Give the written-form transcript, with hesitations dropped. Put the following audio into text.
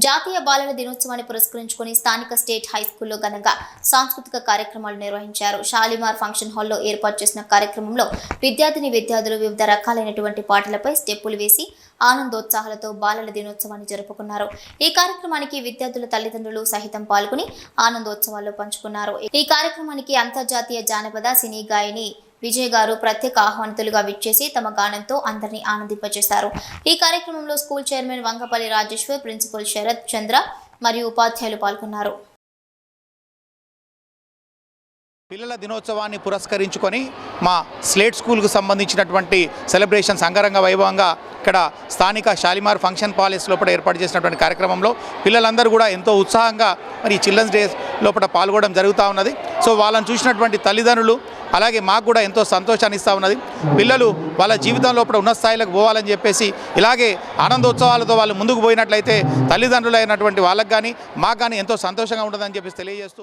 జాతీయ బాలల దినోత్సవాన్ని పురస్కరించుకుని స్థానిక స్టేట్ హై స్కూల్లో ఘనంగా సాంస్కృతిక కార్యక్రమాలు నిర్వహించారు. షాలిమార్ ఫంక్షన్ హాల్లో ఏర్పాటు చేసిన కార్యక్రమంలో విద్యార్థులు వివిధ రకాలైనటువంటి పాటలపై స్టెప్పులు వేసి ఆనందోత్సాహాలతో బాలల దినోత్సవాన్ని జరుపుకున్నారు. ఈ కార్యక్రమానికి విద్యార్థుల తల్లిదండ్రులు సహితం పాల్గొని ఆనందోత్సవాల్లో పంచుకున్నారు. ఈ కార్యక్రమానికి అంతర్జాతీయ జానపద సినీ గాయని విజయ్ గారు ప్రత్యేక ఆహ్వానితులుగా విచ్చేసి తమ గానంతో అందరినీ ఆనందింపజేశారు. ఈ కార్యక్రమంలో school chairman Vangapalli Rajeshwar, principal Sharath Chandra మరియు ఉపాధ్యాయులు పాల్గొన్నారు. పిల్లల దినోత్సవాన్ని పురస్కరించుకొని మా స్లేట్ స్కూల్కు సంబంధించినటువంటి సెలబ్రేషన్స్ అంగరంగ వైభవంగా ఇక్కడ స్థానిక షాలిమార్ ఫంక్షన్ ప్యాలెస్ లోపల ఏర్పాటు చేసినటువంటి కార్యక్రమంలో పిల్లలందరూ కూడా ఎంతో ఉత్సాహంగా మరి చిల్డ్రన్స్ డే లోపల పాల్గొనడం జరుగుతూ ఉన్నది. సో వాళ్ళని చూసినటువంటి తల్లిదండ్రులు అలాగే మాకు కూడా ఎంతో సంతోషాన్ని ఇస్తూ ఉన్నది. పిల్లలు వాళ్ళ జీవితం లోపల ఉన్నత స్థాయిలకు పోవాలని చెప్పేసి ఇలాగే ఆనందోత్సవాలతో వాళ్ళు ముందుకు పోయినట్లయితే తల్లిదండ్రులు అయినటువంటి వాళ్ళకి కానీ మాకు కానీ ఎంతో సంతోషంగా ఉంటుందని చెప్పేసి తెలియజేస్తూ